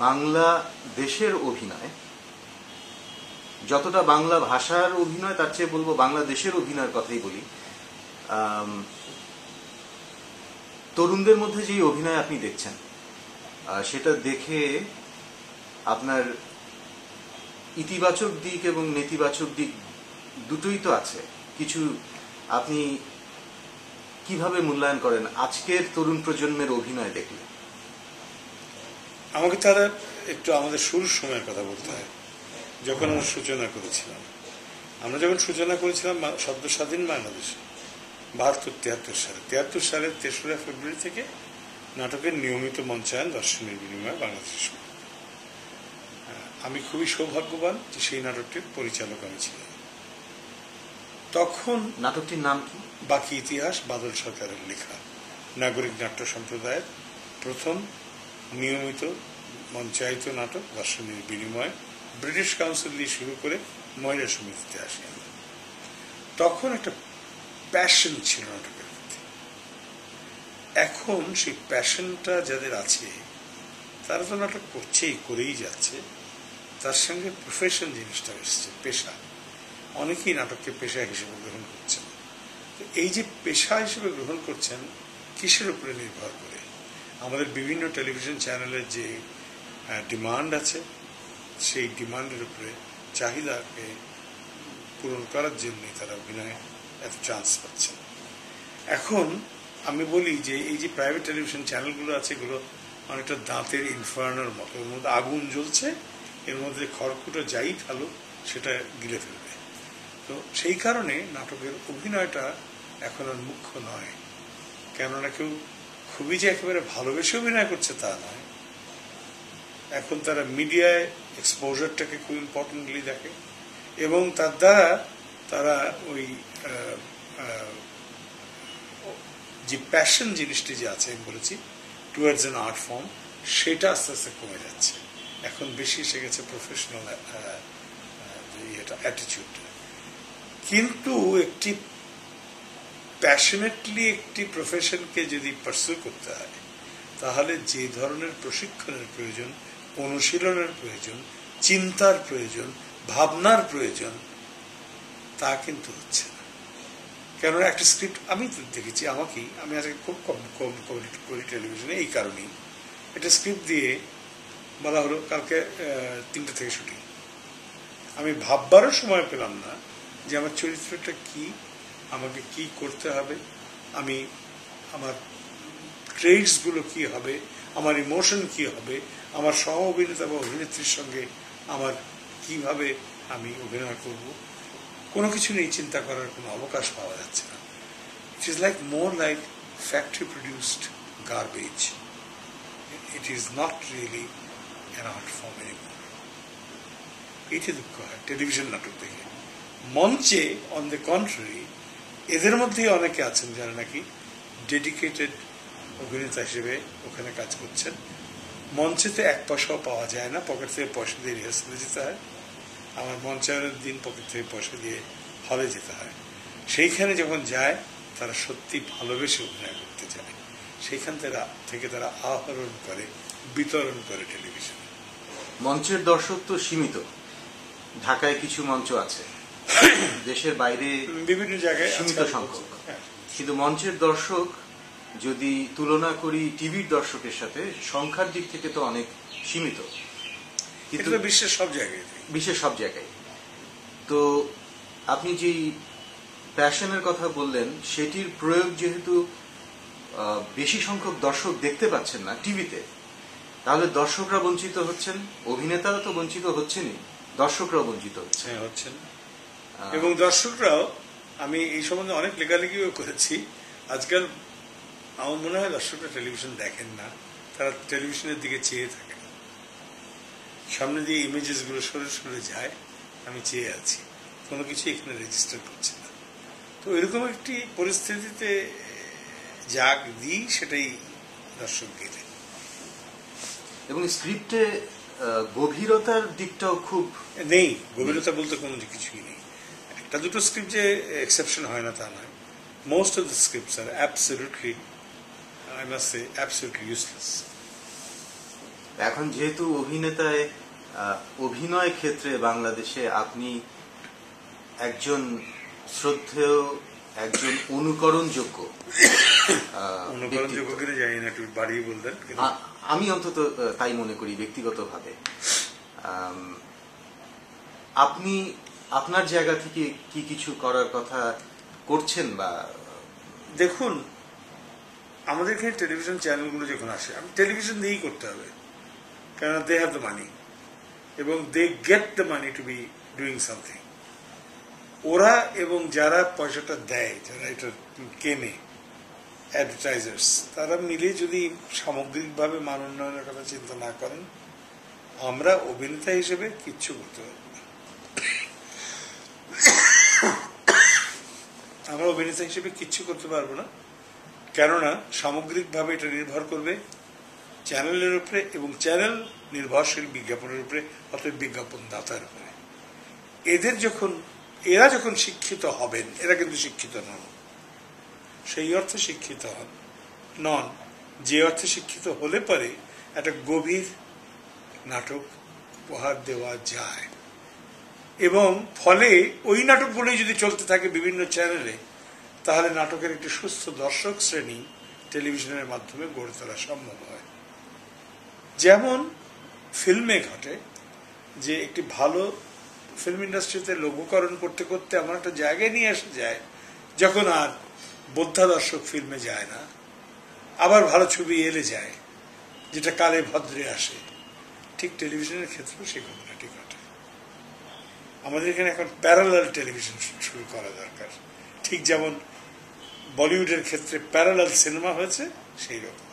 বাংলা দেশের অভিনয়, যতটা বাংলা ভাষার অভিনয় তার চেয়ে বলবো বাংলাদেশের অভিনয়ের কথাই বলি। তরুণদের মধ্যে যে অভিনয় আপনি দেখছেন সেটা দেখে আপনার ইতিবাচক দিক এবং নেতিবাচক দিক দুটোই তো আছে। কিছু আপনি কিভাবে মূল্যায়ন করেন আজকের তরুণ প্রজন্মের অভিনয় দেখলে? আমাকে তারা একটু আমাদের শুরুর সময়ের কথা বলতে হয়, যখন আমরা সূচনা করেছিলাম। আমরা যখন সূচনা করেছিলাম সদ্য স্বাধীন বাংলাদেশে 72-73 সালে, 73 সালের 3রা ফেব্রুয়ারি থেকে নাটকের নিয়মিত মঞ্চায়ন দর্শনের বিনিময়ে বাংলাদেশের সময়। আমি খুবই সৌভাগ্যবান যে সেই নাটকটির পরিচালক আমি ছিলাম। তখন নাটকটির নাম কি? বাকি ইতিহাস, বাদল সরকারের লেখা নাগরিক নাট্য সম্প্রদায়ের প্রথম নিয়মিত মঞ্চায়িত নাটক দর্শনের বিনিময়ে ব্রিটিশ কাউন্সিল দিয়ে শুরু করে মহিলা সমিতিতে আসি। তখন একটা প্যাশন ছিল নাটকের প্রতি। এখন সেই প্যাশনটা যাদের আছে তারা তো নাটক করেই যাচ্ছে, তার সঙ্গে প্রফেশন জিনিসটা এসছে, পেশা। অনেকেই নাটককে পেশা হিসেবে গ্রহণ করছেন। তো এই যে পেশা হিসেবে গ্রহণ করছেন কিসের উপরে নির্ভর করে? আমাদের বিভিন্ন টেলিভিশন চ্যানেলের যে ডিমান্ড আছে সেই ডিমান্ডের উপরে চাহিদাকে পূরণ করার জন্যই তারা অভিনয়ে এত চান্স পাচ্ছেন। এখন আমি বলি যে এই যে প্রাইভেট টেলিভিশন চ্যানেলগুলো আছে এগুলো অনেকটা দাঁতের ইনফার্নোর মতো, এর মধ্যে আগুন জ্বলছে, এর মধ্যে খড়কুটো যাই ফেলো সেটা গিলে ফেলবে। তো সেই কারণে নাটকের অভিনয়টা এখন আর মুখ্য নয়। কেননা কেউ খুবই যে একেবারে ভালোবেসে অভিনয় করছে তা নয়, এখন তারা মিডিয়ায় এক্সপোজারটাকে খুব ইম্পর্টেন্টলি দেখে এবং তার দ্বারা তারা ওই যে প্যাশন জিনিসটি যে আছে আমি বলেছি টুয়ার্ডস অ্যান আর্ট ফর্ম, সেটা আস্তে আস্তে কমে যাচ্ছে। এখন বেশি এসে গেছে প্রফেশনাল অ্যাটিটিউড। কিন্তু একটি প্যাশনেটলি একটি প্রফেশনকে যদি পারসু করতে হয় তাহলে যে ধরনের প্রশিক্ষণের প্রয়োজন, অনুশীলনের প্রয়োজন, চিন্তার প্রয়োজন, ভাবনার প্রয়োজন, তা কিন্তু হচ্ছে না। কেননা একটা স্ক্রিপ্ট আমি দেখেছি, আমি আজকে খুব কম করি টেলিভিশনে এই কারণেই, একটা স্ক্রিপ্ট দিয়ে বলা হলো কালকে 3টে থেকে শুটিং। আমি ভাববারও সময় পেলাম না যে আমার চরিত্রটা কি, আমাকে কি করতে হবে, আমি আমার ট্রেডসগুলো কি হবে, আমার ইমোশন কি হবে, আমার সহ অভিনেতা বা অভিনেত্রীর সঙ্গে আমার কিভাবে আমি অভিনয় করব, কোনো কিছু নেই। চিন্তা করার কোনো অবকাশ পাওয়া যাচ্ছে না। It is like more like factory produced garbage. It is not really an art form anymore. এইটি দুঃখ হয় টেলিভিশন নাটক দেখে। মঞ্চে অন দ্য কন্ট্রারি এদের মধ্যেই অনেকে আছেন যারা নাকি ডেডিকেটেড অভিনেতা হিসেবে ওখানে কাজ করছেন। মঞ্চেতে 1 পয়সাও পাওয়া যায় না, পকেট থেকে পয়সা দিয়ে রিহার্সালে যেতে হয়। আমার মঞ্চায়নের দিন পকেট থেকে পয়সা দিয়ে হলে যেতে হয়। সেইখানে যখন যায় তারা সত্যি ভালোবেসে অভিনয় করতে চায়, সেইখান থেকে তারা আহরণ করে, বিতরণ করে টেলিভিশনে। মঞ্চের দর্শক তো সীমিত, ঢাকায় কিছু মঞ্চ আছে, দেশের বাইরে বিভিন্ন জায়গায় সীমিত সংখ্যক, কিন্তু মঞ্চের দর্শক যদি তুলনা করি টিভির দর্শকের সাথে সংখ্যার দিক থেকে তো অনেক সীমিত, কিন্তু বিশ্বের সব জায়গায়। তো আপনি যেই প্যাশনের কথা বললেন সেটির প্রয়োগ যেহেতু বেশি সংখ্যক দর্শক দেখতে পাচ্ছেন না টিভিতে, তাহলে দর্শকরা বঞ্চিত হচ্ছেন, অভিনেতারা তো বঞ্চিত হচ্ছেনই, দর্শকরাও বঞ্চিত হচ্ছেন। এবং দর্শকরাও, আমি এই সম্বন্ধে অনেক লেখালেখিও করেছি, আজকাল আমার মনে হয় দর্শকরা টেলিভিশন দেখেন না, তারা টেলিভিশনের দিকে চেয়ে থাকেন। সামনে দিয়ে ইমেজেস গুলো সরে সরে যায়, আমি চেয়ে আছি, কোনো কিছু এখানে রেজিস্টার করছে না। তো এরকম একটি পরিস্থিতিতে যাক দিই, সেটাই দর্শক দিলে। এবং স্ক্রিপ্টে গভীরতার দিকটাও খুব নেই, গভীরতা বলতে কোনো কিছুই নেই। একটা দুটো স্ক্রিপ্ট যে এক্সেপশন হয় না তা নয়। Most of the scripts are absolutely, I must say, absolutely useless. এখন যেহেতু অভিনেতায় অভিনয় ক্ষেত্রে বাংলাদেশে আপনি একজন শ্রদ্ধেয়, একজন অনুকরণযোগ্য অনুকরণযোগ্য কিনা জানি না, একটু বাড়িয়ে বলতেন। আমি অন্তত তাই মনে করি ব্যক্তিগতভাবে। আপনি আপনার জায়গা থেকে কি কিছু করার কথা করছেন? বা দেখুন, আমাদের এখানে টেলিভিশন চ্যানেলগুলো যখন আসে, আমি টেলিভিশন দিয়েই করতে হবে, কেননা দে হ্যাভ দ্য মানি এবং they get the money to be doing something. ওরা এবং যারা পয়সাটা দেয়, যারা এটা কেনে, অ্যাডভার্টাইজার্স, তারা মিলে যদি সামগ্রিকভাবে মান উন্নয়নের কথা চিন্তা না করেন, আমরা অভিনেতা হিসেবে কিচ্ছু করতে পারবো না। আমরা অভিনেতা হিসেবে কিচ্ছু করতে পারবো না, কেননা সামগ্রিকভাবে এটা নির্ভর করবে চ্যানেলের উপরে এবং চ্যানেল নির্ভরশীল বিজ্ঞাপনের উপরে, অর্থাৎ বিজ্ঞাপন দাতার উপরে। এরা যখন শিক্ষিত হবেন, এরা কিন্তু শিক্ষিত নন, সেই অর্থে শিক্ষিত নন যে অর্থে শিক্ষিত হলে পরে একটা গভীর নাটক উপহার দেওয়া যায়, এবং ফলে ওই নাটকগুলোই যদি চলতে থাকে বিভিন্ন চ্যানেলে, তাহলে নাটকের একটি সুস্থ দর্শক শ্রেণী টেলিভিশনের মাধ্যমে গড়ে তোলা সম্ভব হয়। যেমন ফিল্মে ঘটে যে একটি ভালো ফিল্ম ইন্ডাস্ট্রিতে লঘুকরণ করতে করতে এমন একটা জায়গায় নিয়ে আসা যায় যখন আর বোদ্ধা দর্শক ফিল্মে যায় না, আবার ভালো ছবি এলে যায়, যেটা কালে ভদ্রে আসে। ঠিক টেলিভিশনের ক্ষেত্রেও সেই ঘটনাটি ঘটে। আমাদের এখানে এখন প্যারালাল টেলিভিশন শুরু করা দরকার, ঠিক যেমন বলিউডের ক্ষেত্রে প্যারালাল সিনেমা হয়েছে সেই রকম।